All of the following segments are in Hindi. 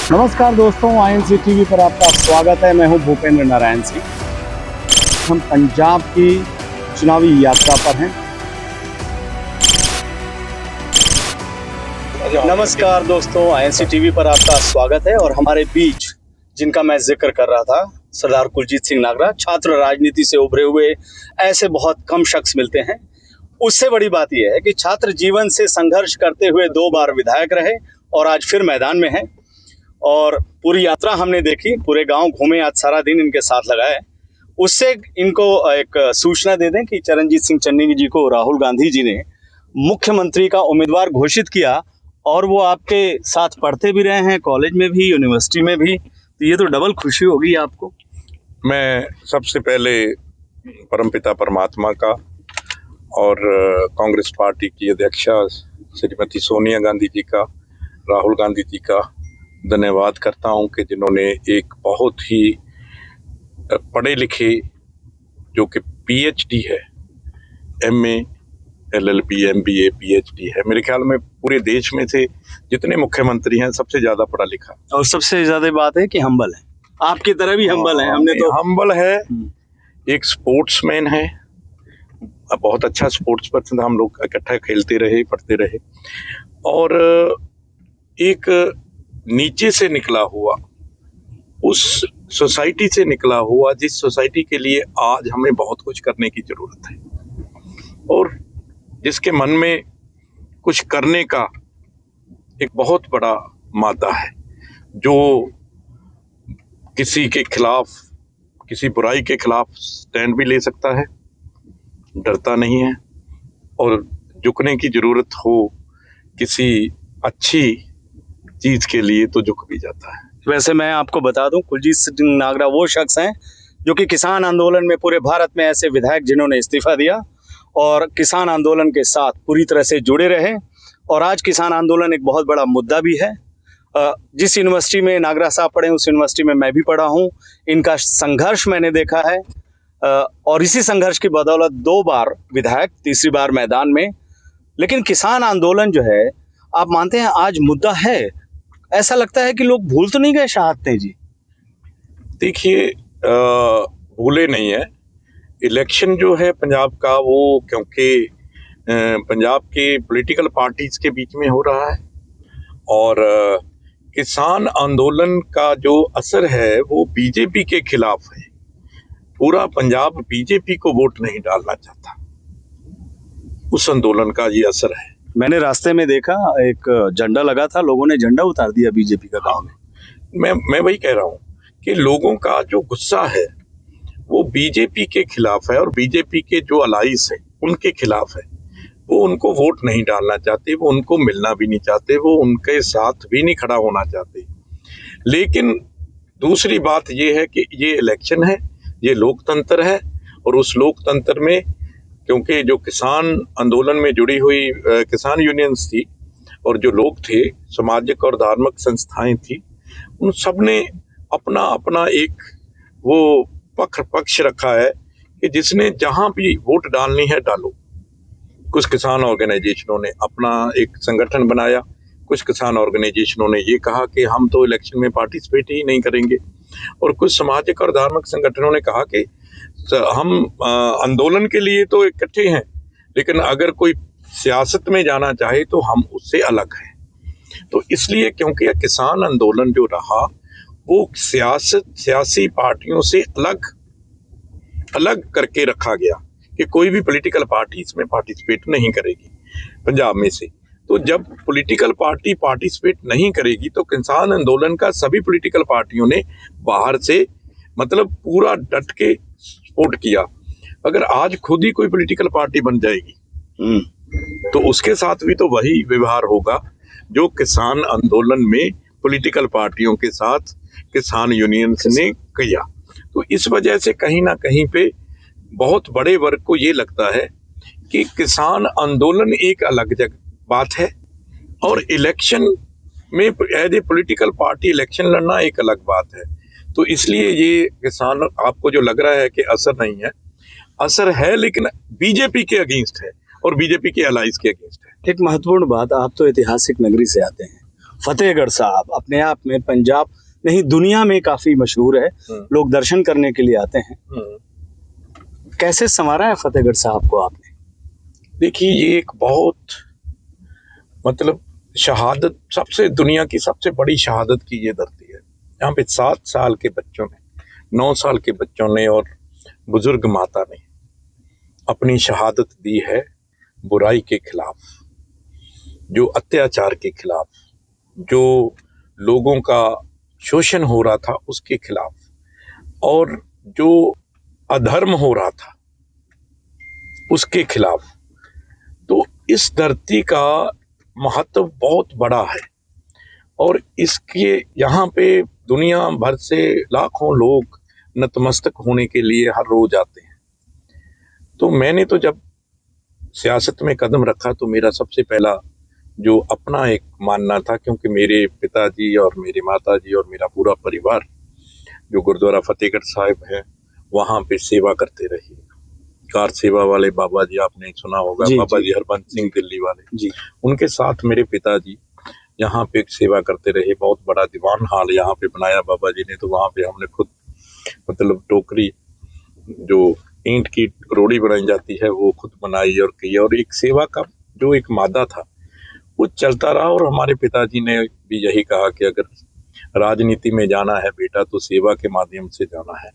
नमस्कार दोस्तों, आईएनसी टीवी पर आपका स्वागत है। मैं हूं भूपेंद्र नारायण सिंह। हम पंजाब की चुनावी यात्रा पर हैं। नमस्कार दोस्तों, आईएनसी टीवी पर आपका स्वागत है। और हमारे बीच जिनका मैं जिक्र कर रहा था, सरदार कुलजीत सिंह नागरा, छात्र राजनीति से उभरे हुए ऐसे बहुत कम शख्स मिलते हैं। उससे बड़ी बात यह है कि छात्र जीवन से संघर्ष करते हुए 2 बार विधायक रहे और आज फिर मैदान में हैं। और पूरी यात्रा हमने देखी, पूरे गांव घूमे, आज सारा दिन इनके साथ लगाए। उससे इनको एक सूचना दे दें कि चरणजीत सिंह चन्नी जी को राहुल गांधी जी ने मुख्यमंत्री का उम्मीदवार घोषित किया और वो आपके साथ पढ़ते भी रहे हैं, कॉलेज में भी, यूनिवर्सिटी में भी। तो ये तो डबल खुशी होगी आपको। मैं सबसे पहले परमपिता परमात्मा का और कांग्रेस पार्टी की अध्यक्षा श्रीमती सोनिया गांधी जी का, राहुल गांधी जी का धन्यवाद करता हूं कि जिन्होंने एक बहुत ही पढ़े लिखे, जो कि पीएचडी है, एमए, एलएलबी, एमबीए, पीएचडी है, मेरे ख्याल में पूरे देश में से जितने मुख्यमंत्री हैं सबसे ज्यादा पढ़ा लिखा, और सबसे ज्यादा बात है कि हम्बल है, आपकी तरह भी हम्बल है। हमने तो हम्बल है, एक स्पोर्ट्समैन है, बहुत अच्छा स्पोर्ट्स पर्सन, हम लोग इकट्ठा खेलते रहे, पढ़ते रहे, और एक नीचे से निकला हुआ, उस सोसाइटी से निकला हुआ जिस सोसाइटी के लिए आज हमें बहुत कुछ करने की जरूरत है, और जिसके मन में कुछ करने का एक बहुत बड़ा मादा है, जो किसी के खिलाफ, किसी बुराई के खिलाफ स्टैंड भी ले सकता है, डरता नहीं है, और झुकने की जरूरत हो किसी अच्छी चीज के लिए तो झुक भी जाता है। वैसे मैं आपको बता दूं, कुलजीत सिंह नागरा वो शख्स हैं जो कि किसान आंदोलन में, पूरे भारत में ऐसे विधायक जिन्होंने इस्तीफा दिया और किसान आंदोलन के साथ पूरी तरह से जुड़े रहे। और आज किसान आंदोलन एक बहुत बड़ा मुद्दा भी है। जिस यूनिवर्सिटी में नागरा साहब पढ़े, उस यूनिवर्सिटी में मैं भी पढ़ा हूँ। इनका संघर्ष मैंने देखा है, और इसी संघर्ष की बदौलत 2 बार विधायक, तीसरी बार मैदान में। लेकिन किसान आंदोलन जो है, आप मानते हैं आज मुद्दा है? ऐसा लगता है कि लोग भूल तो नहीं गए शहादतें जी? देखिए, भूले नहीं है। इलेक्शन जो है पंजाब का, वो क्योंकि पंजाब के पॉलिटिकल पार्टीज के बीच में हो रहा है, और किसान आंदोलन का जो असर है वो बीजेपी के खिलाफ है। पूरा पंजाब बीजेपी को वोट नहीं डालना चाहता, उस आंदोलन का ये असर है। मैंने रास्ते में देखा, एक झंडा लगा था, लोगों ने झंडा उतार दिया बीजेपी का गांव में। मैं वही कह रहा हूँ कि लोगों का जो गुस्सा है वो बीजेपी के खिलाफ है, और बीजेपी के जो अलाइज है उनके खिलाफ है। वो उनको वोट नहीं डालना चाहते, वो उनको मिलना भी नहीं चाहते, वो उनके साथ भी नहीं खड़ा होना चाहते। लेकिन दूसरी बात ये है कि ये इलेक्शन है, ये लोकतंत्र है, और उस लोकतंत्र में क्योंकि जो किसान आंदोलन में जुड़ी हुई किसान यूनियंस थी, और जो लोग थे, सामाजिक और धार्मिक संस्थाएं थी, उन सब ने अपना अपना एक वो पक्ष रखा है कि जिसने जहां भी वोट डालनी है डालो। कुछ किसान ऑर्गेनाइजेशनों ने अपना एक संगठन बनाया, कुछ किसान ऑर्गेनाइजेशनों ने ये कहा कि हम तो इलेक्शन में पार्टिसिपेट ही नहीं करेंगे, और कुछ सामाजिक और धार्मिक संगठनों ने कहा कि हम आंदोलन के लिए तो इकट्ठे हैं, लेकिन अगर कोई सियासत में जाना चाहे तो हम उससे अलग हैं। तो इसलिए क्योंकि किसान आंदोलन जो रहा वो सियासी पार्टियों से अलग करके रखा गया कि कोई भी पॉलिटिकल पार्टी इसमें पार्टिसिपेट नहीं करेगी पंजाब में से। तो जब पॉलिटिकल पार्टी पार्टिसिपेट नहीं करेगी तो किसान आंदोलन का सभी पॉलिटिकल पार्टियों ने बाहर से मतलब पूरा डट के सपोर्ट किया। अगर आज खुद ही कोई पॉलिटिकल पार्टी बन जाएगी तो उसके साथ भी तो वही व्यवहार होगा जो किसान आंदोलन में पॉलिटिकल पार्टियों के साथ किसान यूनियंस ने किया। तो इस वजह से कहीं ना कहीं पे बहुत बड़े वर्ग को ये लगता है कि किसान आंदोलन एक अलग बात है, और इलेक्शन में as a political party election लड़ना एक अलग बात है। तो इसलिए ये किसान, आपको जो लग रहा है कि असर नहीं है, असर है, लेकिन बीजेपी के अगेंस्ट है और बीजेपी के अलाइज के अगेंस्ट है। एक महत्वपूर्ण बात, आप तो ऐतिहासिक नगरी से आते हैं फतेहगढ़ साहब अपने आप में पंजाब नहीं दुनिया में काफी मशहूर है, लोग दर्शन करने के लिए आते हैं। कैसे संवारा है फतेहगढ़ साहब को आपने? देखिए, ये एक बहुत मतलब शहादत, सबसे दुनिया की सबसे बड़ी शहादत की ये धरती है। यहाँ पे 7 साल के बच्चों ने, 9 साल के बच्चों ने और बुजुर्ग माता ने अपनी शहादत दी है बुराई के खिलाफ, जो अत्याचार के खिलाफ, जो लोगों का शोषण हो रहा था उसके खिलाफ, और जो अधर्म हो रहा था उसके खिलाफ। तो इस धरती का महत्व बहुत बड़ा है और इसके यहाँ पे दुनिया भर से लाखों लोग नतमस्तक होने के लिए हर रोज आते हैं। तो मैंने तो जब सियासत में कदम रखा तो मेरा सबसे पहला जो अपना एक मानना था, क्योंकि मेरे पिताजी और मेरे माताजी और मेरा पूरा परिवार जो गुरुद्वारा फतेहगढ़ साहिब है वहाँ पे सेवा करते रहे। कार सेवा वाले बाबा जी आपने सुना होगा, बाबा जी हरबंस सिंह दिल्ली वाले जी, उनके साथ मेरे पिताजी यहाँ पे सेवा करते रहे। बहुत बड़ा दीवान हाल यहाँ पे बनाया बाबा जी ने, तो वहाँ पे हमने खुद मतलब टोकरी जो ईंट की रोड़ी बनाई जाती है वो खुद बनाई और की, और एक सेवा का जो एक मादा था वो चलता रहा। और हमारे पिताजी ने भी यही कहा कि अगर राजनीति में जाना है बेटा तो सेवा के माध्यम से जाना है।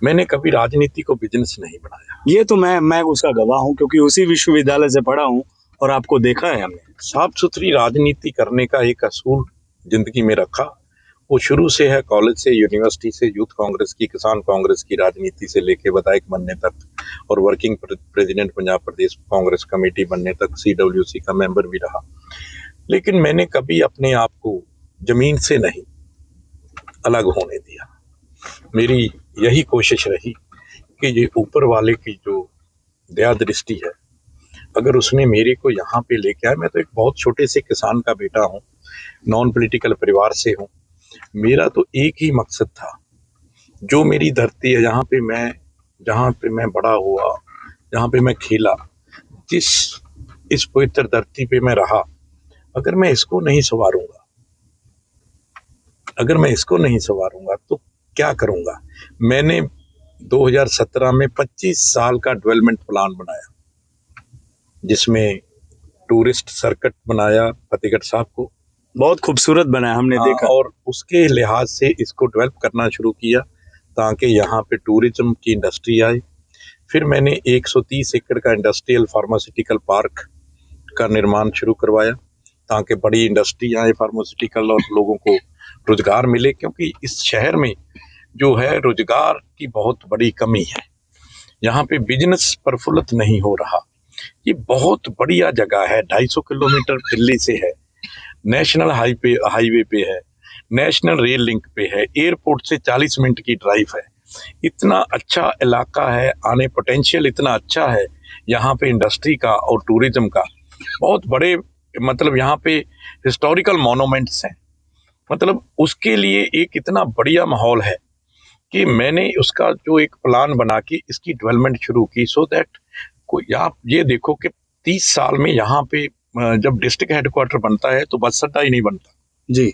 मैंने कभी राजनीति को बिजनेस नहीं बनाया। ये तो मैं उसका गवाह हूँ, क्योंकि उसी विश्वविद्यालय से पढ़ा हूँ और आपको देखा है हमने। साफ सुथरी राजनीति करने का एक असूल जिंदगी में रखा, वो शुरू से है, कॉलेज से, यूनिवर्सिटी से, यूथ कांग्रेस की, किसान कांग्रेस की राजनीति से लेके विधायक बनने तक और वर्किंग प्रेसिडेंट पंजाब प्रदेश कांग्रेस कमेटी बनने तक, CWC का मेंबर भी रहा। लेकिन मैंने कभी अपने आप को जमीन से नहीं अलग होने दिया। मेरी यही कोशिश रही कि ये ऊपर वाले की जो दया दृष्टि है, अगर उसने मेरे को यहाँ पे लेके आया, मैं तो एक बहुत छोटे से किसान का बेटा हूँ, नॉन पॉलिटिकल परिवार से हूँ। मेरा तो एक ही मकसद था, जो मेरी धरती है जहाँ पे मैं बड़ा हुआ, जहाँ पे मैं खेला, इस पवित्र धरती पे मैं रहा, अगर मैं इसको नहीं संवारूंगा तो क्या करूंगा। मैंने 2017 में 25 साल का डेवलपमेंट प्लान बनाया, जिसमें टूरिस्ट सर्किट बनाया फतेहगढ़ साहब को, बहुत खूबसूरत बनाया हमने देखा, और उसके लिहाज से इसको डेवलप करना शुरू किया ताकि यहाँ पे टूरिज्म की इंडस्ट्री आए। फिर मैंने 130 एकड़ का इंडस्ट्रियल फार्मास्यूटिकल पार्क का निर्माण शुरू करवाया ताकि बड़ी इंडस्ट्री आए फार्मास्यूटिकल और लोगों को रोजगार मिले, क्योंकि इस शहर में जो है रोजगार की बहुत बड़ी कमी है। यहाँ पे बिजनेस प्रफुल्लित नहीं हो रहा। ये बहुत बढ़िया जगह है, 250 किलोमीटर दिल्ली से है, नेशनल हाईवे पे है, नेशनल रेल लिंक पे है, एयरपोर्ट से 40 मिनट की ड्राइव है। इतना अच्छा इलाका है, आने पोटेंशियल इतना अच्छा है यहाँ पे इंडस्ट्री का और टूरिज्म का। बहुत बड़े मतलब यहाँ पे हिस्टोरिकल मोनूमेंट्स हैं, मतलब उसके लिए एक इतना बढ़िया माहौल है कि मैंने उसका जो एक प्लान बना के इसकी डेवलपमेंट शुरू की, सो दैट कोई, आप ये देखो कि 30 साल में यहाँ पे जब डिस्ट्रिक्ट हेडक्वार्टर बनता है तो बस अड्डा ही नहीं बनता जी।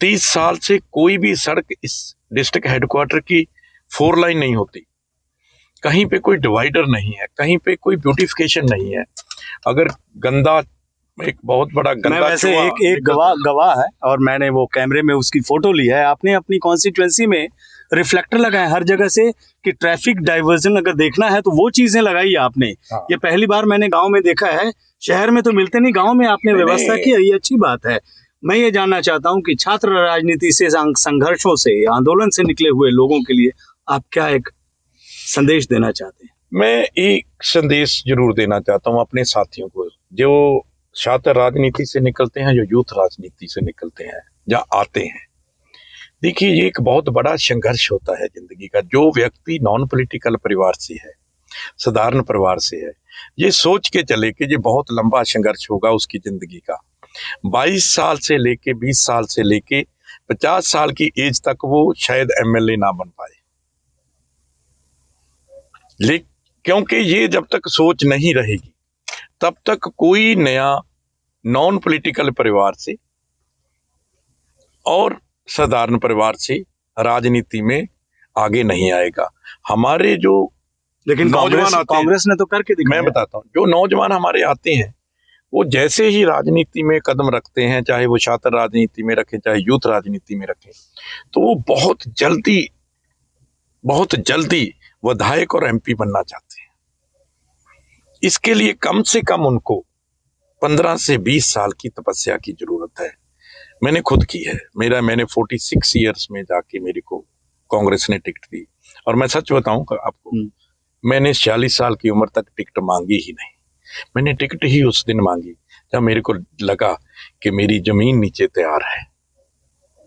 30 साल से कोई भी सड़क इस डिस्ट्रिक्ट हेडक्वार्टर की 4 लाइन नहीं होती, कहीं पे कोई डिवाइडर नहीं है, कहीं पे कोई ब्यूटिफिकेशन नहीं है। अगर गंदा, एक बहुत बड़ा गंदा, वैसे एक गवाह है और मैंने वो कैमरे में उसकी फोटो ली है। आपने अपनी कॉन्स्टिट्यूएंसी में रिफ्लेक्टर लगाए हर जगह से कि ट्रैफिक डाइवर्जन अगर देखना है तो वो चीजें लगाई आपने। ये पहली बार मैंने गांव में देखा है, शहर में तो मिलते नहीं, गांव में आपने व्यवस्था की है, ये अच्छी बात है। मैं ये जानना चाहता हूँ कि छात्र राजनीति से, संघर्षों से, आंदोलन से निकले हुए लोगों के लिए आप क्या एक संदेश देना चाहते हैं? मैं एक संदेश जरूर देना चाहता हूँ अपने साथियों को, जो छात्र राजनीति से निकलते हैं, जो यूथ राजनीति से निकलते हैं या आते हैं। देखिए, ये एक बहुत बड़ा संघर्ष होता है जिंदगी का। जो व्यक्ति नॉन पॉलिटिकल परिवार से है, साधारण परिवार से है, ये सोच के चले कि ये बहुत लंबा संघर्ष होगा उसकी जिंदगी का। 22 साल से लेके 20 साल से लेके 50 साल की एज तक वो शायद MLA ना बन पाए, क्योंकि ये जब तक सोच नहीं रहेगी तब तक कोई नया नॉन पॉलिटिकल परिवार से और साधारण परिवार से राजनीति में आगे नहीं आएगा। हमारे जो लेकिन कांग्रेस ने तो करके दिखाया। मैं बताता हूँ, जो नौजवान हमारे आते हैं वो जैसे ही राजनीति में कदम रखते हैं, चाहे वो छात्र राजनीति में रखें चाहे यूथ राजनीति में रखें, तो वो बहुत जल्दी विधायक और एमपी बनना चाहते हैं। इसके लिए कम से कम उनको 15 से 20 साल की तपस्या की जरूरत है। मैंने खुद की है। मैंने 46 ईयर्स में जाके मेरे को कांग्रेस ने टिकट दी, और मैं सच बताऊं आपको, मैंने 46 साल की उम्र तक टिकट मांगी ही नहीं। मैंने टिकट ही उस दिन मांगी जब मेरे को लगा कि मेरी जमीन नीचे तैयार है,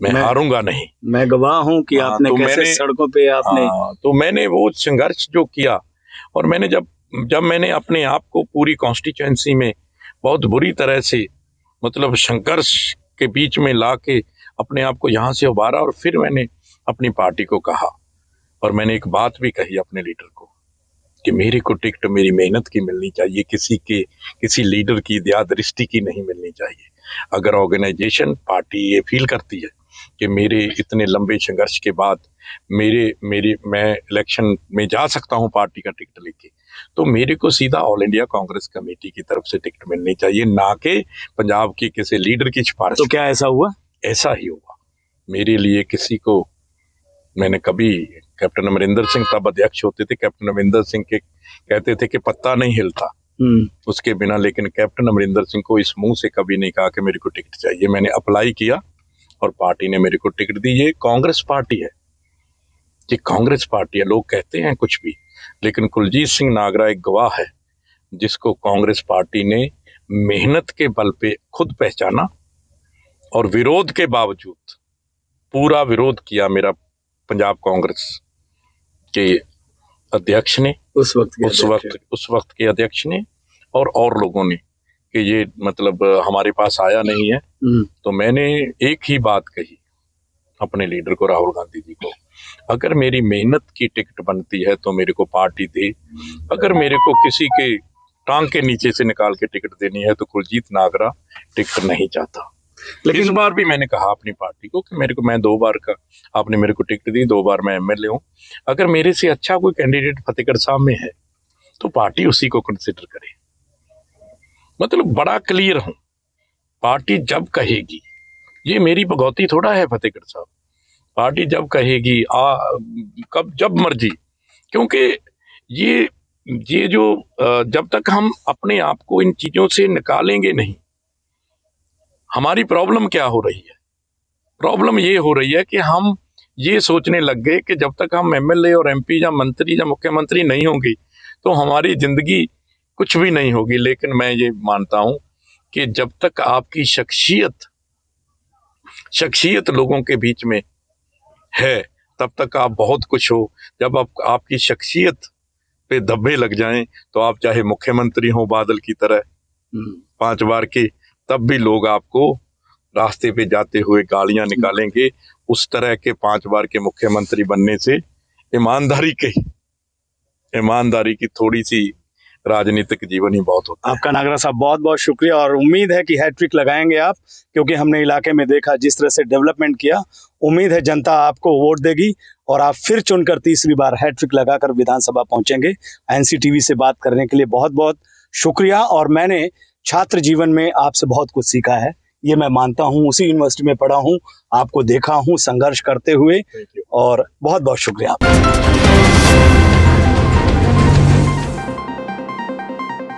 मैं हारूंगा नहीं। मैं गवाह हूं कि आपने कैसे सड़कों पे आपने तो मैंने वो संघर्ष जो किया, और मैंने जब मैंने अपने आप को पूरी कॉन्स्टिट्यूएंसी में बहुत बुरी तरह से मतलब संघर्ष के बीच में ला के अपने आप को यहाँ से उबारा, और फिर मैंने अपनी पार्टी को कहा, और मैंने एक बात भी कही अपने लीडर को कि मेरे को टिकट मेरी मेहनत की मिलनी चाहिए, किसी लीडर की दया दृष्टि की नहीं मिलनी चाहिए। अगर ऑर्गेनाइजेशन पार्टी ये फील करती है कि मेरे इतने लंबे संघर्ष के बाद मैं इलेक्शन में जा सकता हूं पार्टी का टिकट लेके, तो मेरे को सीधा ऑल इंडिया कांग्रेस कमेटी की तरफ से टिकट मिलनी चाहिए, ना कि पंजाब की किसी लीडर की सिफारिश। तो क्या ऐसा हुआ? ऐसा ही हुआ। मेरे लिए किसी को, मैंने कभी, कैप्टन अमरिंदर सिंह तब अध्यक्ष होते थे, कैप्टन अमरिंदर सिंह के कहते थे कि पत्ता नहीं हिलता उसके बिना, लेकिन कैप्टन अमरिंदर सिंह को इस मुंह से कभी नहीं कहा कि मेरे को टिकट चाहिए। मैंने अप्लाई किया और पार्टी ने मेरे को टिकट दी। ये कांग्रेस पार्टी है, ये कांग्रेस पार्टी है। लोग कहते हैं कुछ भी, लेकिन कुलजीत सिंह नागरा एक गवाह है जिसको कांग्रेस पार्टी ने मेहनत के बल पे खुद पहचाना, और विरोध के बावजूद पूरा विरोध किया मेरा पंजाब कांग्रेस के अध्यक्ष ने, उस वक्त के अध्यक्ष ने और लोगों ने, कि ये मतलब हमारे पास आया नहीं है। तो मैंने एक ही बात कही अपने लीडर को, राहुल गांधी जी को, अगर मेरी मेहनत की टिकट बनती है तो मेरे को पार्टी दे, अगर मेरे को किसी के टांग के नीचे से निकाल के टिकट देनी है तो कुलजीत नागरा टिकट नहीं चाहता। लेकिन इस बार भी मैंने कहा अपनी पार्टी को कि मैं 2 बार का, आपने मेरे को टिकट दी, 2 बार मैं एमएलए हूं, अगर मेरे से अच्छा कोई कैंडिडेट फतेहगढ़ साहब में है तो पार्टी उसी को कंसिडर करे। मतलब बड़ा क्लियर हूं, पार्टी जब कहेगी, ये मेरी भगौती थोड़ा है फतेहगढ़ साहब, पार्टी जब कहेगी जब मर्जी, क्योंकि ये जो जब तक हम अपने आप को इन चीजों से निकालेंगे नहीं, हमारी प्रॉब्लम क्या हो रही है? प्रॉब्लम ये हो रही है कि हम ये सोचने लग गए कि जब तक हम एमएलए और एमपी या मंत्री या मुख्यमंत्री नहीं होंगे तो हमारी जिंदगी कुछ भी नहीं होगी। लेकिन मैं ये मानता हूं कि जब तक आपकी शख्सियत लोगों के बीच में है तब तक आप बहुत कुछ हो। जब आपकी शख्सियत पे धब्बे लग जाएं तो आप चाहे मुख्यमंत्री हो बादल की तरह 5 बार के, तब भी लोग आपको रास्ते पे जाते हुए गालियां निकालेंगे। उस तरह के 5 बार के मुख्यमंत्री बनने से ईमानदारी की थोड़ी सी राजनीतिक जीवन ही बहुत होता है। आपका नागरा साहब बहुत बहुत शुक्रिया, और उम्मीद है कि हैट्रिक लगाएंगे आप, क्योंकि हमने इलाके में देखा जिस तरह से डेवलपमेंट किया। उम्मीद है जनता आपको वोट देगी और आप फिर चुनकर तीसरी बार हैट्रिक लगाकर विधानसभा पहुंचेंगे। एनसीटीवी से बात करने के लिए बहुत बहुत शुक्रिया। और मैंने छात्र जीवन में आपसे बहुत कुछ सीखा है, ये मैं मानता हूँ। उसी यूनिवर्सिटी में पढ़ा हूँ, आपको देखा हूँ संघर्ष करते हुए, और बहुत बहुत शुक्रिया आपका।